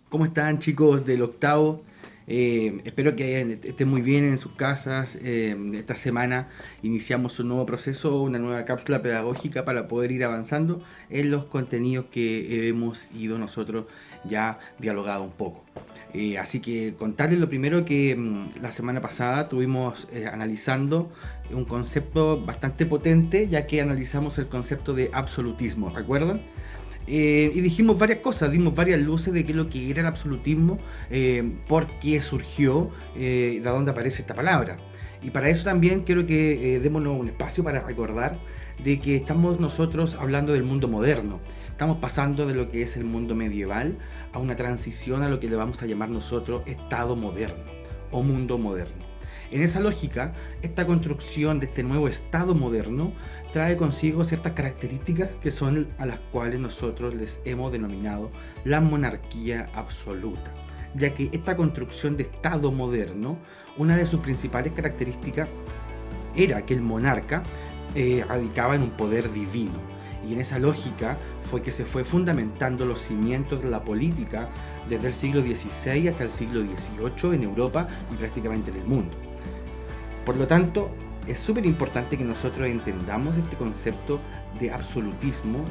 ¿Cómo están, chicos del octavo? Espero que estén muy bien en sus casas. Esta semana iniciamos un nuevo proceso, una nueva cápsula pedagógica para poder ir avanzando en los contenidos que hemos ido nosotros ya dialogado un poco. Así que contarles lo primero que la semana pasada estuvimos analizando un concepto bastante potente, ya que analizamos el concepto de absolutismo, ¿recuerdan? Y dijimos varias cosas, dimos varias luces de qué es lo que era el absolutismo, por qué surgió, de dónde aparece esta palabra. Y para eso también quiero que démonos un espacio para recordar de que estamos nosotros hablando del mundo moderno. Estamos pasando de lo que es el mundo medieval a una transición a lo que le vamos a llamar nosotros Estado moderno o mundo moderno. En esa lógica, esta construcción de este nuevo Estado moderno trae consigo ciertas características que son a las cuales nosotros les hemos denominado la monarquía absoluta, ya que esta construcción de Estado moderno, una de sus principales características era que el monarca radicaba en un poder divino, y en esa lógica fue que se fue fundamentando los cimientos de la política desde el siglo XVI hasta el siglo XVIII en Europa y prácticamente en el mundo. Por lo tanto, es súper importante que nosotros entendamos este concepto de absolutismo,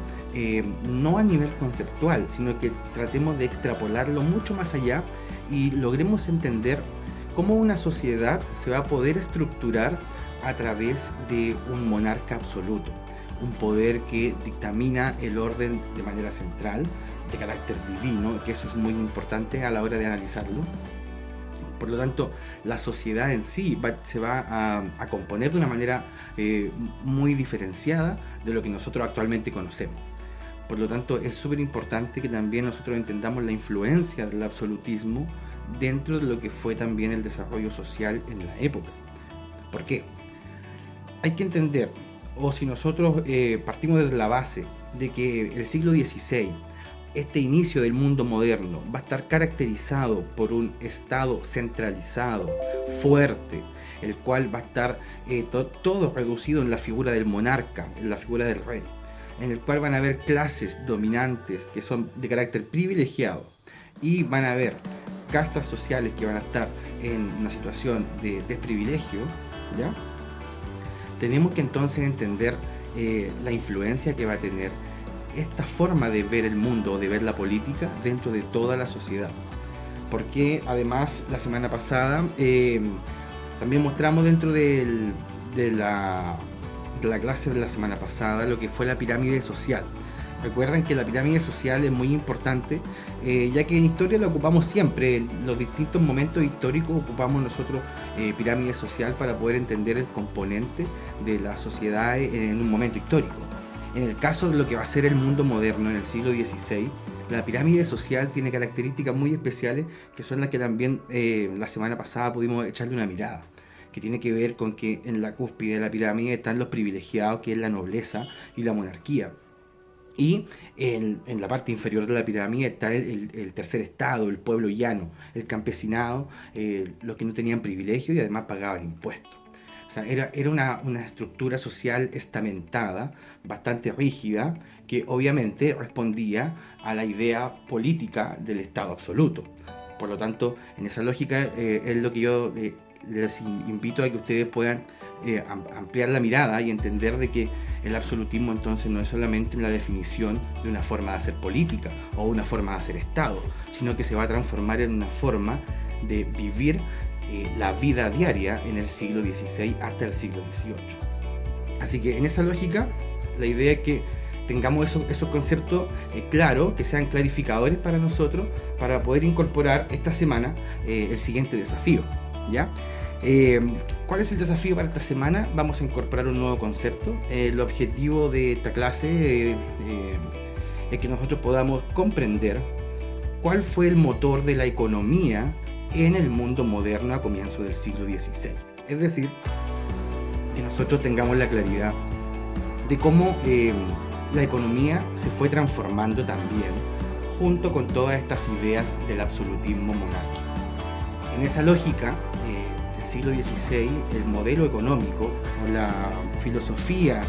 no a nivel conceptual, sino que tratemos de extrapolarlo mucho más allá y logremos entender cómo una sociedad se va a poder estructurar a través de un monarca absoluto, un poder que dictamina el orden de manera central, de carácter divino, que eso es muy importante a la hora de analizarlo. Por lo tanto, la sociedad en sí se va a componer de una manera muy diferenciada de lo que nosotros actualmente conocemos. Por lo tanto, es súper importante que también nosotros entendamos la influencia del absolutismo dentro de lo que fue también el desarrollo social en la época. ¿Por qué? Hay que entender, o si nosotros partimos desde la base de que el siglo XVI, este inicio del mundo moderno, va a estar caracterizado por un Estado centralizado, fuerte, el cual va a estar todo reducido en la figura del monarca, en la figura del rey, en el cual van a haber clases dominantes que son de carácter privilegiado y van a haber castas sociales que van a estar en una situación de desprivilegio, ¿ya? Tenemos que entonces entender la influencia que va a tener esta forma de ver el mundo, de ver la política dentro de toda la sociedad. Porque además la semana pasada también mostramos dentro de, de la clase de la semana pasada lo que fue la pirámide social. Recuerden que la pirámide social es muy importante, ya que en historia la ocupamos siempre, en los distintos momentos históricos ocupamos nosotros pirámide social para poder entender el componente de la sociedad en un momento histórico. En el caso de lo que va a ser el mundo moderno en el siglo XVI, la pirámide social tiene características muy especiales que son las que también la semana pasada pudimos echarle una mirada, que tiene que ver con que en la cúspide de la pirámide están los privilegiados, que es la nobleza y la monarquía. Y en la parte inferior de la pirámide está el tercer estado, el pueblo llano, el campesinado, los que no tenían privilegio y además pagaban impuestos. O sea, era una estructura social estamentada, bastante rígida, que obviamente respondía a la idea política del Estado absoluto. Por lo tanto, en esa lógica es lo que yo les invito a que ustedes puedan ampliar la mirada y entender de que el absolutismo entonces no es solamente la definición de una forma de hacer política o una forma de hacer Estado, sino que se va a transformar en una forma de vivir la vida diaria en el siglo XVI hasta el siglo XVIII. Así que en esa lógica, la idea es que tengamos esos conceptos claros, que sean clarificadores para nosotros, para poder incorporar esta semana el siguiente desafío, ¿ya? ¿Cuál es el desafío para esta semana? Vamos a incorporar un nuevo concepto. El objetivo de esta clase es que nosotros podamos comprender cuál fue el motor de la economía en el mundo moderno a comienzos del siglo XVI. Es decir, que nosotros tengamos la claridad de cómo la economía se fue transformando también junto con todas estas ideas del absolutismo monárquico. En esa lógica, el siglo XVI, el modelo económico o la filosofía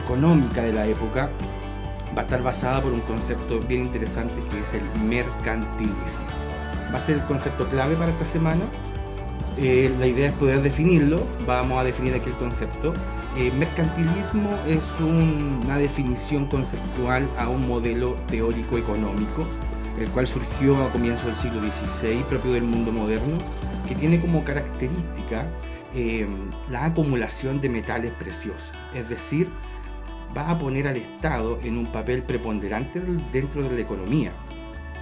económica de la época va a estar basada por un concepto bien interesante que es el mercantilismo. Va a ser el concepto clave para esta semana. La idea es poder definirlo. Vamos a definir aquí el concepto. Mercantilismo es una definición conceptual a un modelo teórico económico, el cual surgió a comienzos del siglo XVI, propio del mundo moderno, que tiene como característica la acumulación de metales preciosos. Es decir, va a poner al Estado en un papel preponderante dentro de la economía.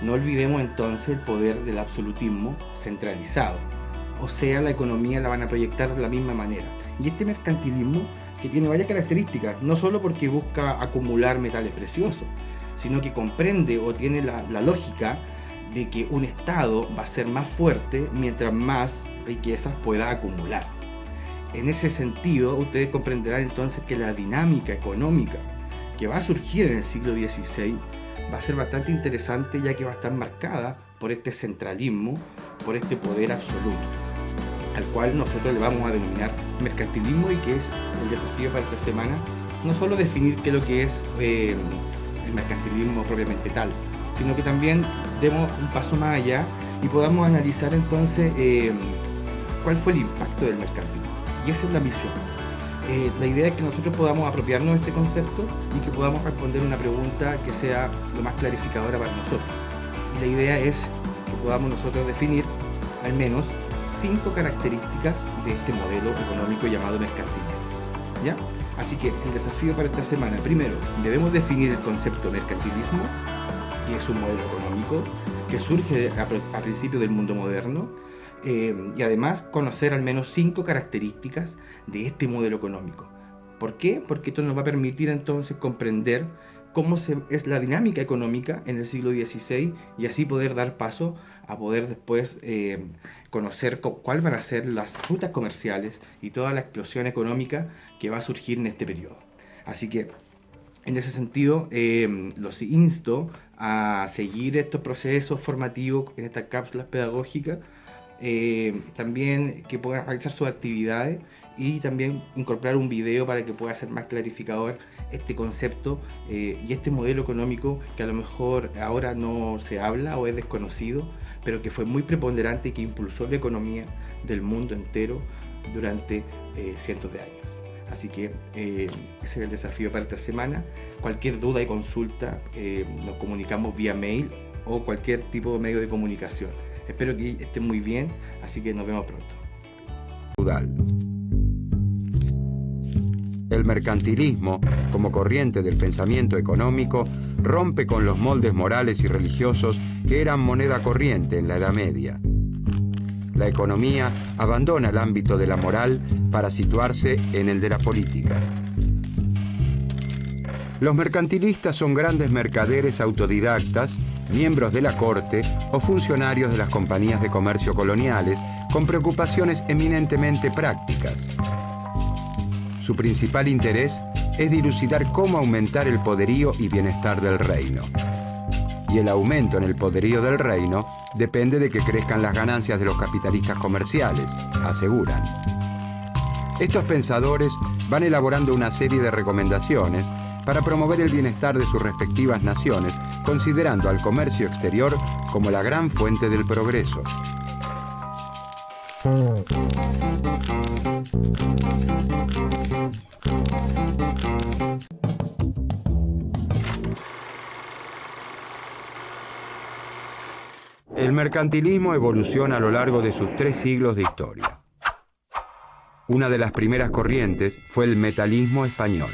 No olvidemos entonces el poder del absolutismo centralizado. O sea, la economía la van a proyectar de la misma manera. Y este mercantilismo, que tiene varias características, no solo porque busca acumular metales preciosos, sino que comprende o tiene la lógica de que un Estado va a ser más fuerte mientras más riquezas pueda acumular. En ese sentido, ustedes comprenderán entonces que la dinámica económica que va a surgir en el siglo XVI va a ser bastante interesante, ya que va a estar marcada por este centralismo, por este poder absoluto, al cual nosotros le vamos a denominar mercantilismo, y que es el desafío para esta semana, no solo definir qué es lo que es el mercantilismo propiamente tal, sino que también demos un paso más allá y podamos analizar entonces cuál fue el impacto del mercantilismo. Y esa es la misión. La idea es que nosotros podamos apropiarnos de este concepto y que podamos responder una pregunta que sea lo más clarificadora para nosotros. Y la idea es que podamos nosotros definir al menos 5 características de este modelo económico llamado mercantilismo, ¿ya? Así que el desafío para esta semana: primero, debemos definir el concepto mercantilismo, que es un modelo económico que surge a principios del mundo moderno, y además conocer al menos 5 características de este modelo económico. ¿Por qué? Porque esto nos va a permitir entonces comprender cómo es la dinámica económica en el siglo XVI, y así poder dar paso a poder después conocer cuáles van a ser las rutas comerciales y toda la explosión económica que va a surgir en este periodo. Así que en ese sentido, los insto a seguir estos procesos formativos en estas cápsulas pedagógicas, también que puedan realizar sus actividades y también incorporar un video para que pueda ser más clarificador este concepto y este modelo económico que a lo mejor ahora no se habla o es desconocido, pero que fue muy preponderante y que impulsó la economía del mundo entero durante cientos de años. Así que ese es el desafío para esta semana. Cualquier duda y consulta, nos comunicamos vía mail o cualquier tipo de medio de comunicación. Espero que estén muy bien, así que nos vemos pronto. El mercantilismo, como corriente del pensamiento económico, rompe con los moldes morales y religiosos que eran moneda corriente en la Edad Media. La economía abandona el ámbito de la moral para situarse en el de la política. Los mercantilistas son grandes mercaderes autodidactas, miembros de la corte o funcionarios de las compañías de comercio coloniales con preocupaciones eminentemente prácticas. Su principal interés es dilucidar cómo aumentar el poderío y bienestar del reino. Y el aumento en el poderío del reino depende de que crezcan las ganancias de los capitalistas comerciales, aseguran. Estos pensadores van elaborando una serie de recomendaciones para promover el bienestar de sus respectivas naciones, considerando al comercio exterior como la gran fuente del progreso. El mercantilismo evoluciona a lo largo de sus 3 siglos de historia. Una de las primeras corrientes fue el metalismo español.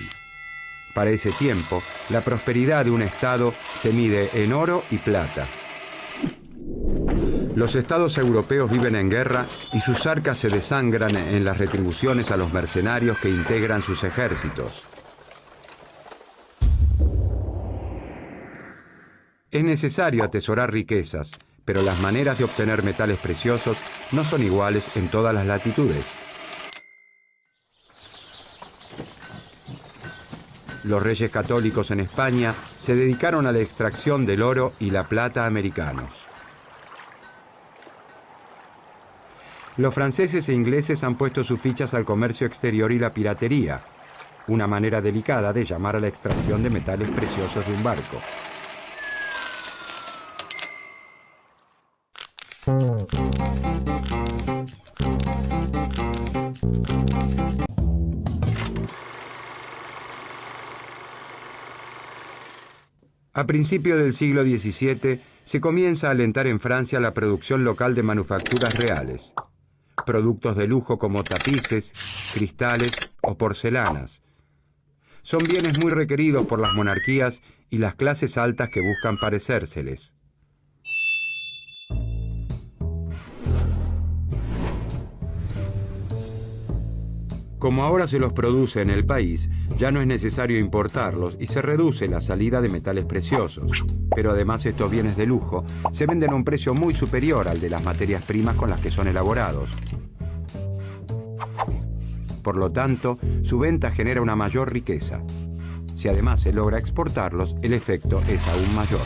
Para ese tiempo, la prosperidad de un estado se mide en oro y plata. Los estados europeos viven en guerra y sus arcas se desangran en las retribuciones a los mercenarios que integran sus ejércitos. Es necesario atesorar riquezas, pero las maneras de obtener metales preciosos no son iguales en todas las latitudes. Los reyes católicos en España se dedicaron a la extracción del oro y la plata americanos. Los franceses e ingleses han puesto sus fichas al comercio exterior y la piratería. una manera delicada de llamar a la extracción de metales preciosos de un barco. A principios del siglo XVII se comienza a alentar en Francia la producción local de manufacturas reales, productos de lujo como tapices, cristales o porcelanas. Son bienes muy requeridos por las monarquías y las clases altas que buscan parecérseles. Como ahora se los produce en el país, ya no es necesario importarlos y se reduce la salida de metales preciosos. Pero además estos bienes de lujo se venden a un precio muy superior al de las materias primas con las que son elaborados. Por lo tanto, su venta genera una mayor riqueza. Si además se logra exportarlos, el efecto es aún mayor.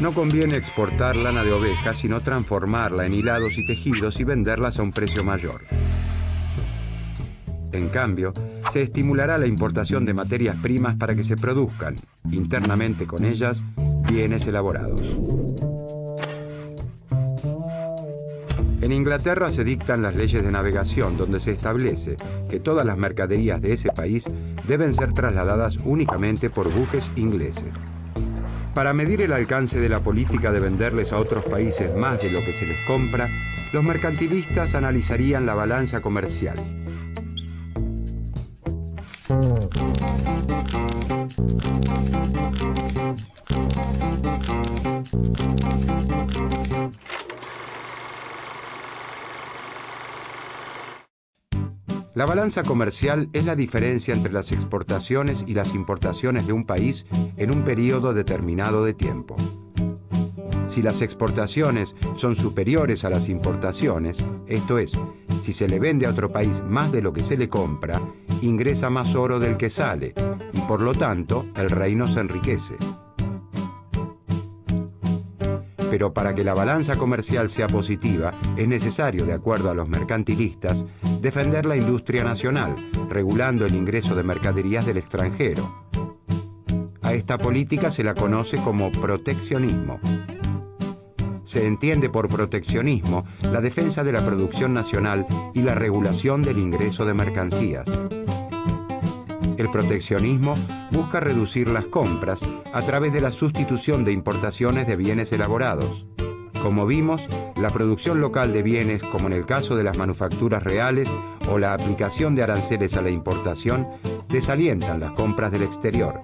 No conviene exportar lana de oveja, sino transformarla en hilados y tejidos y venderlas a un precio mayor. En cambio, se estimulará la importación de materias primas para que se produzcan, internamente con ellas, bienes elaborados. En Inglaterra se dictan las leyes de navegación, donde se establece que todas las mercaderías de ese país deben ser trasladadas únicamente por buques ingleses. Para medir el alcance de la política de venderles a otros países más de lo que se les compra, los mercantilistas analizarían la balanza comercial. La balanza comercial es la diferencia entre las exportaciones y las importaciones de un país en un periodo determinado de tiempo. Si las exportaciones son superiores a las importaciones, esto es, si se le vende a otro país más de lo que se le compra, ingresa más oro del que sale y por lo tanto el reino se enriquece. Pero para que la balanza comercial sea positiva, es necesario, de acuerdo a los mercantilistas, defender la industria nacional, regulando el ingreso de mercaderías del extranjero. A esta política se la conoce como proteccionismo. Se entiende por proteccionismo la defensa de la producción nacional y la regulación del ingreso de mercancías. El proteccionismo busca reducir las compras a través de la sustitución de importaciones de bienes elaborados. Como vimos, la producción local de bienes, como en el caso de las manufacturas reales o la aplicación de aranceles a la importación, desalientan las compras del exterior.